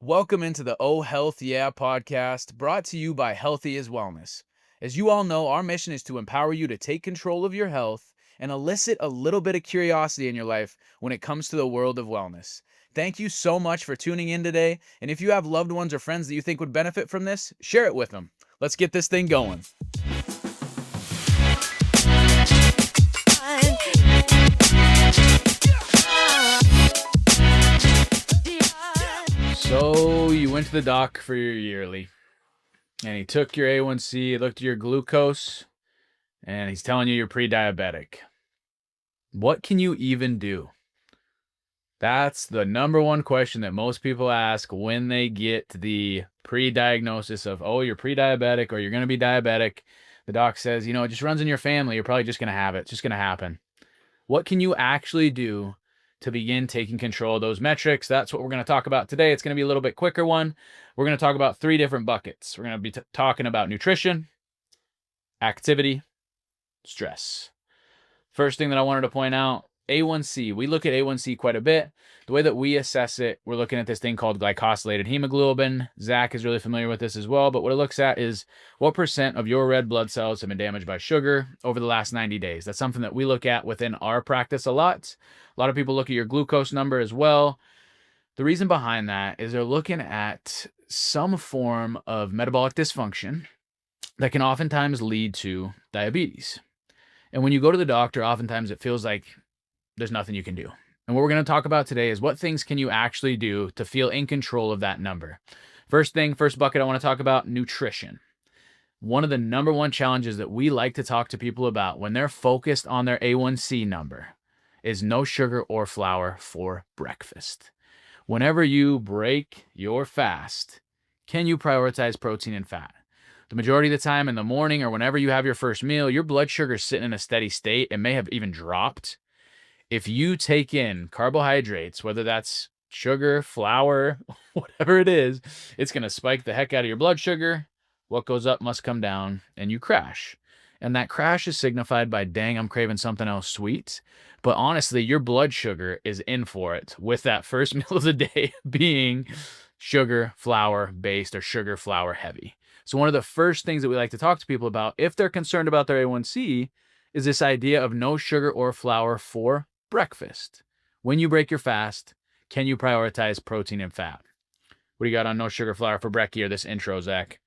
Welcome into the Oh Health Yeah podcast, brought to you by Healthy is Wellness. As you all know, our mission is to empower you to take control of your health and elicit a little bit of curiosity in your life when it comes to the world of wellness. Thank you so much for tuning in today, and if you have loved ones or friends that you think would benefit from this, share it with them. Let's get this thing going. So you went to the doc for your yearly, and he took your A1C, looked at your glucose, and he's telling you you're pre-diabetic. What can you even do? That's the number one question that most people ask when they get the pre-diagnosis of, oh, you're pre-diabetic or you're going to be diabetic. The doc says, it just runs in your family. You're probably just going to have it. It's just going to happen. What can you actually do to begin taking control of those metrics? That's what we're going to talk about today. It's going to be a little bit quicker one. We're going to talk about 3 different buckets. We're going to be talking about nutrition, activity, stress. First thing that I wanted to point out, A1C. We look at A1C quite a bit. The way that we assess it, we're looking at this thing called glycosylated hemoglobin. Zach is really familiar with this as well, but what it looks at is what % of your red blood cells have been damaged by sugar over the last 90 days. That's something that we look at within our practice a lot. A lot of people look at your glucose number as well. The reason behind that is they're looking at some form of metabolic dysfunction that can oftentimes lead to diabetes. And when you go to the doctor, oftentimes it feels like there's nothing you can do. And what we're going to talk about today is what things can you actually do to feel in control of that number. First bucket I want to talk about, nutrition. One of the number one challenges that we like to talk to people about when they're focused on their A1C number is no sugar or flour for breakfast. Whenever you break your fast, can you prioritize protein and fat? The majority of the time in the morning or whenever you have your first meal, your blood sugar is sitting in a steady state and may have even dropped. If you take in carbohydrates, whether that's sugar, flour, whatever it is, it's going to spike the heck out of your blood sugar. What goes up must come down, and you crash. And that crash is signified by, dang, I'm craving something else sweet. But honestly, your blood sugar is in for it with that first meal of the day being sugar, flour based or sugar, flour heavy. So one of the first things that we like to talk to people about if they're concerned about their A1C is this idea of no sugar or flour for breakfast. When you break your fast, can you prioritize protein and fat? What do you got on no sugar flour for brekkie or this intro, Zach?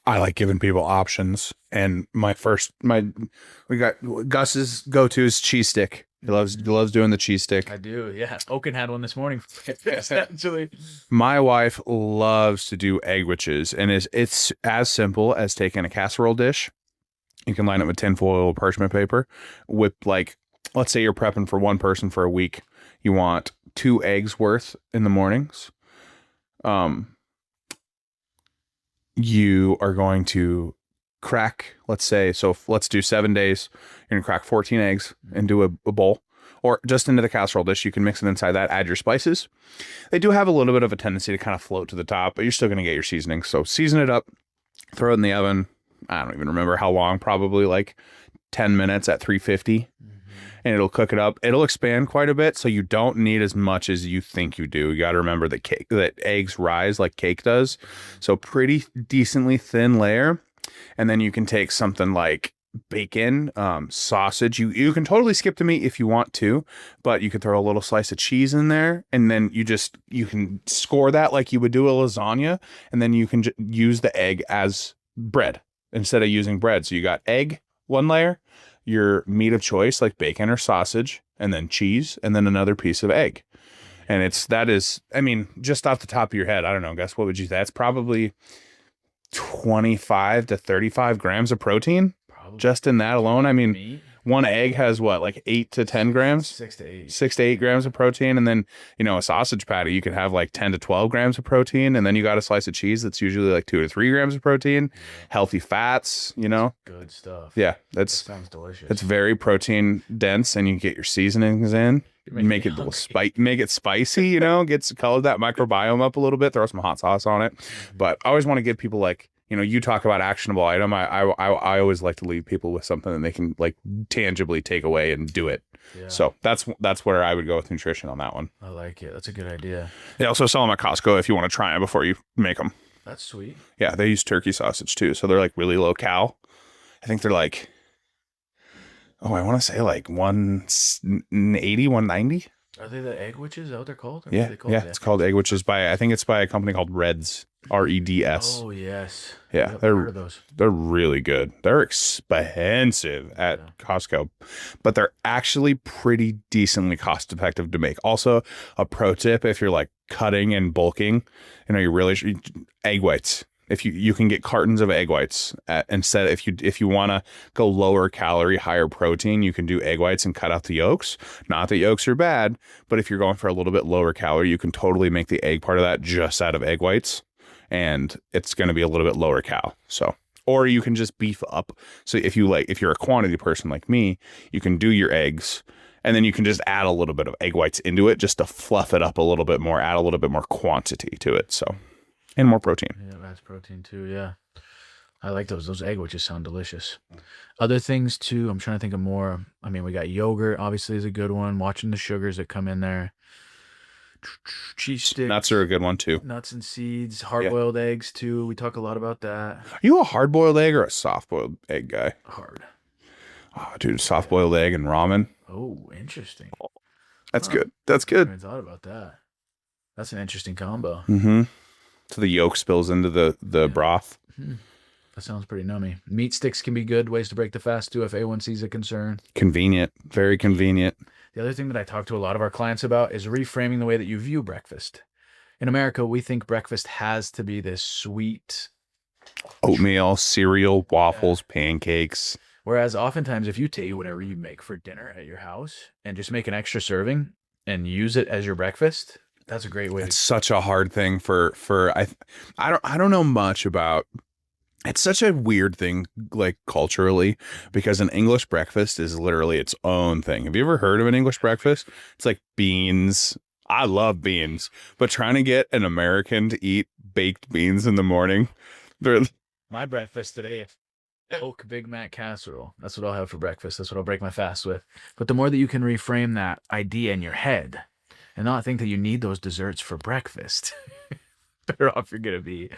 I like giving people options, and we got Gus's go-to is cheese stick. He loves doing the cheese stick. I do, yeah. Oaken had one this morning. Actually, my wife loves to do Egg-Wiches, and it's as simple as taking a casserole dish. You can line it with tinfoil or parchment paper with, like, let's say you're prepping for one person for a week. You want 2 eggs worth in the mornings. You are going to crack, let's do 7 days. You're going to crack 14 eggs into a bowl or just into the casserole dish. You can mix it inside that, add your spices. They do have a little bit of a tendency to kind of float to the top, but you're still going to get your seasoning. So season it up, throw it in the oven. I don't even remember how long, probably like 10 minutes at 350. And it'll cook it up. It'll expand quite a bit, so you don't need as much as you think you do. You got to remember that eggs rise like cake does. So pretty decently thin layer. And then you can take something like bacon, sausage. You can totally skip the meat if you want to, but you can throw a little slice of cheese in there, and then you can score that like you would do a lasagna, and then you can use the egg as bread instead of using bread. So you got egg, one layer, your meat of choice like bacon or sausage, and then cheese, and then another piece of egg. And just off the top of your head, I don't know, Gus, what would you say? That's probably 25 to 35 grams of protein. Probably. Just in that alone. Meat? One egg has what, like 8 to 10 grams? 6 to 8. 6 to 8 grams of protein. And then, a sausage patty, you could have like 10 to 12 grams of protein. And then you got a slice of cheese that's usually like 2 to 3 grams of protein. Yeah. Healthy fats, Good stuff. Yeah, that sounds delicious. It's very protein dense, and you get your seasonings in. Make it spicy, color that microbiome up a little bit, throw some hot sauce on it. Mm-hmm. But I always want to give people, like, You know, you talk about actionable item. I always like to leave people with something that they can like tangibly take away and do it. Yeah. So that's where I would go with nutrition on that one. I like it. That's a good idea. They also sell them at Costco if you want to try them before you make them. That's sweet. Yeah, they use turkey sausage too, so they're like really low cal. I think they're like, I want to say like 180, 190. Are they the Egg-Wiches? Is that what they're called? Or Yeah, what are they called? yeah. It's called Egg-Wich I think it's by a company called Reds, Reds. Oh yes. Yeah, Yep, I've heard of those. they're really good. They're expensive at Costco, but they're actually pretty decently cost effective to make. Also, a pro tip if you're like cutting and bulking, you know, egg whites. If you can get cartons of egg whites instead, if you want to go lower calorie, higher protein, you can do egg whites and cut out the yolks. Not that yolks are bad, but if you're going for a little bit lower calorie, you can totally make the egg part of that just out of egg whites, and it's going to be a little bit lower cal. So, or you can just beef up. So if you're a quantity person like me, you can do your eggs, and then you can just add a little bit of egg whites into it just to fluff it up a little bit more, add a little bit more quantity to it. So. And more protein. Yeah, that's protein too. Yeah, I like those. Those Egg-Wiches sound delicious. Other things too. I'm trying to think of more. I mean, we got yogurt. Obviously, is a good one. Watching the sugars that come in there. Cheese sticks. Nuts are a good one too. Nuts and seeds. Hard-boiled eggs too. We talk a lot about that. Are you a hard-boiled egg or a soft-boiled egg guy? Hard. Oh, dude, soft-boiled egg and ramen. Oh, interesting. That's good. That's good. I haven't thought about that. That's an interesting combo. Mm-hmm. So the yolk spills into the broth. That sounds pretty nummy. Meat sticks can be good ways to break the fast too if A1C is a concern. Convenient. Very convenient. The other thing that I talk to a lot of our clients about is reframing the way that you view breakfast. In America, we think breakfast has to be this sweet oatmeal, cereal, waffles, pancakes. Whereas oftentimes if you take whatever you make for dinner at your house and just make an extra serving and use it as your breakfast, that's a great way. It's such a hard thing for I don't know much about. It's such a weird thing, like culturally, because an English breakfast is literally its own thing. Have you ever heard of an English breakfast? It's like beans. I love beans, but trying to get an American to eat baked beans in the morning, my breakfast today, Oak Big Mac casserole. That's what I'll have for breakfast. That's what I'll break my fast with. But the more that you can reframe that idea in your head and not think that you need those desserts for breakfast, better off you're going to be.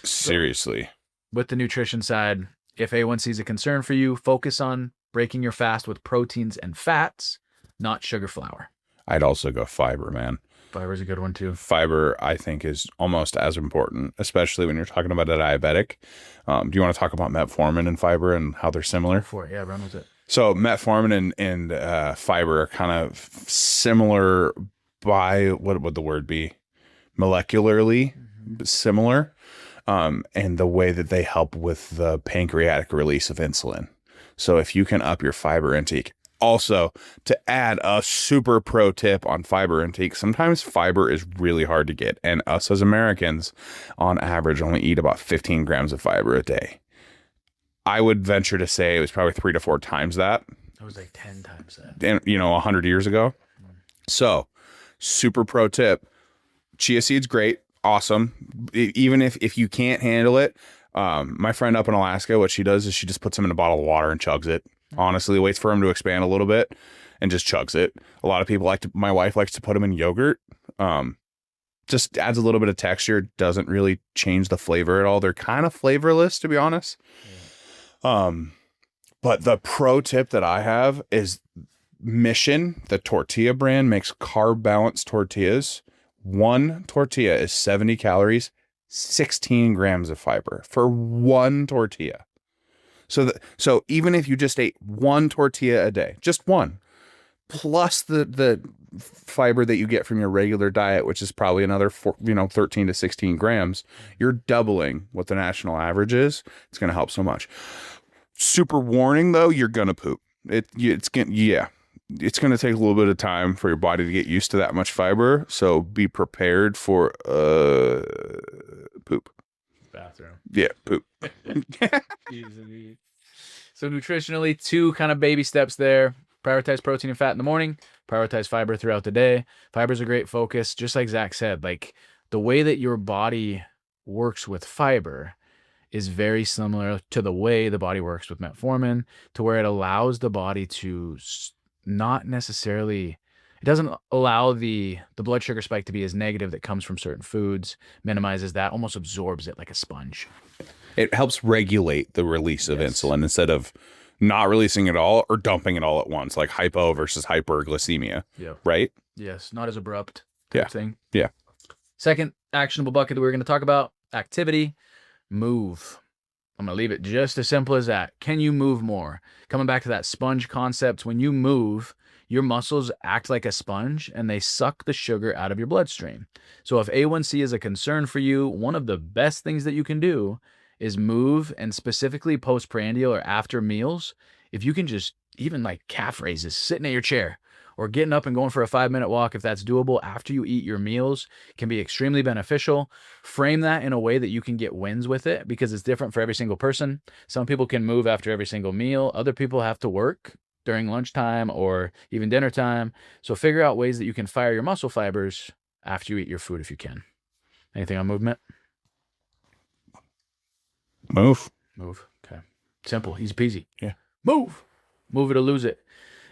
Seriously. So, with the nutrition side, if A1C is a concern for you, focus on breaking your fast with proteins and fats, not sugar flour. I'd also go fiber, man. Fiber is a good one too. Fiber, I think, is almost as important, especially when you're talking about a diabetic. Do you want to talk about metformin and fiber and how they're similar? For it, yeah, run with it. So metformin and fiber are kind of similar by, what would the word be? Molecularly similar. And the way that they help with the pancreatic release of insulin. So if you can up your fiber intake. Also, to add a super pro tip on fiber intake, sometimes fiber is really hard to get. And us as Americans, on average, only eat about 15 grams of fiber a day. I would venture to say it was probably 3 to 4 times that. It was like 10 times that. And, 100 years ago. So, super pro tip. Chia seeds, great. Awesome. Even if you can't handle it, my friend up in Alaska, what she does is she just puts them in a bottle of water and chugs it. Honestly, waits for them to expand a little bit and just chugs it. A lot of people my wife likes to put them in yogurt. Just adds a little bit of texture. Doesn't really change the flavor at all. They're kind of flavorless, to be honest. Yeah. But the pro tip that I have is Mission, the tortilla brand, makes carb balanced tortillas. One tortilla is 70 calories, 16 grams of fiber for one tortilla. So even if you just ate one tortilla a day, just one, plus the fiber that you get from your regular diet, which is probably another 13 to 16 grams, you're doubling what the national average is. It's going to help so much. Super warning though, you're going to poop. It's going to take a little bit of time for your body to get used to that much fiber. So be prepared for poop. Bathroom. Yeah, poop. So nutritionally, 2 kind of baby steps there. Prioritize protein and fat in the morning. Prioritize fiber throughout the day. Fiber is a great focus. Just like Zach said, like the way that your body works with fiber is very similar to the way the body works with metformin, to where it allows the body to not necessarily, it doesn't allow the blood sugar spike to be as negative that comes from certain foods, minimizes that, almost absorbs it like a sponge. It helps regulate the release of insulin instead of not releasing it all or dumping it all at once, like hypo versus hyperglycemia. Yeah. Right? Yes. Not as abrupt Yeah. thing. Yeah. Second actionable bucket that we're going to talk about, activity, move. I'm going to leave it just as simple as that. Can you move more? Coming back to that sponge concept, when you move, your muscles act like a sponge and they suck the sugar out of your bloodstream. So if A1C is a concern for you, one of the best things that you can do is move, and specifically postprandial or after meals. If you can just, even like calf raises, sitting at your chair or getting up and going for a 5-minute walk, if that's doable after you eat your meals, can be extremely beneficial. Frame that in a way that you can get wins with it, because it's different for every single person. Some people can move after every single meal. Other people have to work during lunchtime or even dinner time. So figure out ways that you can fire your muscle fibers after you eat your food if you can. Anything on movement? Move. Okay. Simple, easy peasy. Yeah. Move it or lose it.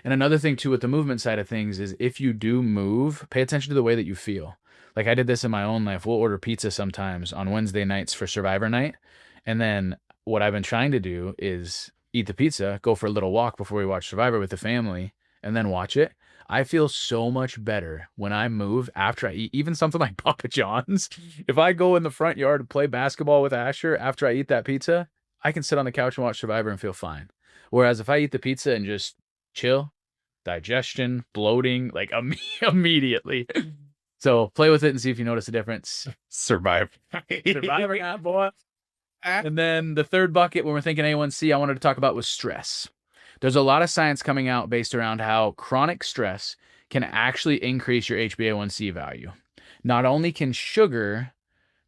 And another thing too with the movement side of things is, if you do move, pay attention to the way that you feel. Like I did this in my own life. We'll order pizza sometimes on Wednesday nights for Survivor night. And then what I've been trying to do is eat the pizza, go for a little walk before we watch Survivor with the family, and then watch it. I feel so much better when I move after I eat, even something like Papa John's. If I go in the front yard and play basketball with Asher after I eat that pizza, I can sit on the couch and watch Survivor and feel fine. Whereas if I eat the pizza and just chill, digestion, bloating, like immediately. So play with it and see if you notice a difference. Survive. Survivor, boy. And then the third bucket, when we're thinking A1C, I wanted to talk about was stress. There's a lot of science coming out based around how chronic stress can actually increase your HbA1c value. Not only can sugar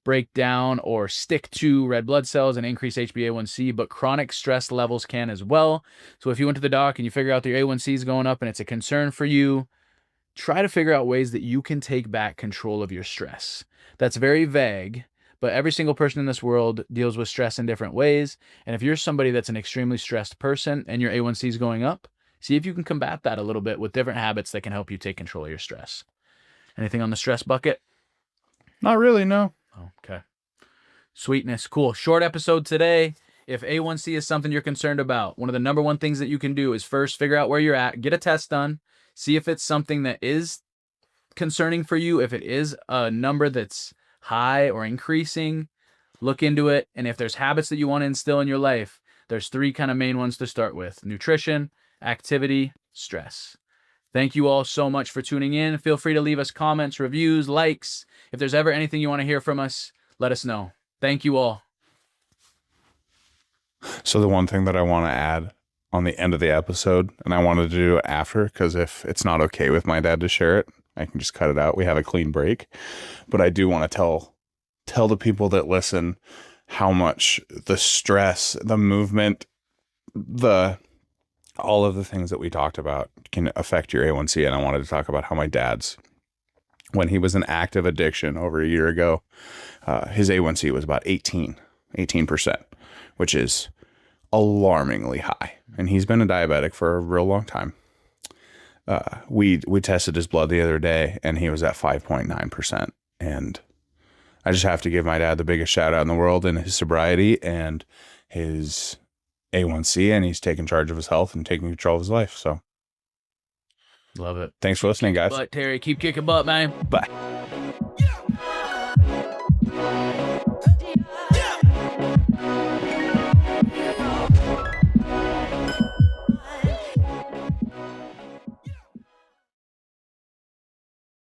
break down or stick to red blood cells and increase HbA1c, but chronic stress levels can as well. So if you went to the doc and you figure out that your A1c is going up and it's a concern for you, try to figure out ways that you can take back control of your stress. That's very vague, but every single person in this world deals with stress in different ways. And if you're somebody that's an extremely stressed person and your A1C is going up, see if you can combat that a little bit with different habits that can help you take control of your stress. Anything on the stress bucket? Not really, no. Okay. Sweetness. Cool. Short episode today. If A1C is something you're concerned about, one of the number one things that you can do is first figure out where you're at, get a test done, see if it's something that is concerning for you. If it is a number that's high or increasing, look into it. And if there's habits that you want to instill in your life, there's 3 kind of main ones to start with: nutrition, activity, stress. Thank you all so much for tuning in. Feel free to leave us comments, reviews, likes. If there's ever anything you want to hear from us, let us know. Thank you all. So the one thing that I want to add on the end of the episode, and I wanted to do it after, because if it's not okay with my dad to share it, I can just cut it out. We have a clean break. But I do want to tell the people that listen how much the stress, the movement, all of the things that we talked about can affect your A1C. And I wanted to talk about how my dad's, when he was in active addiction over a year ago, his A1C was about 18%, which is alarmingly high. And he's been a diabetic for a real long time. We tested his blood the other day and he was at 5.9%. And I just have to give my dad the biggest shout out in the world in his sobriety and his A1C, and he's taking charge of his health and taking control of his life. So love it. Thanks for listening, guys. But Terry, keep kicking butt, man. Bye.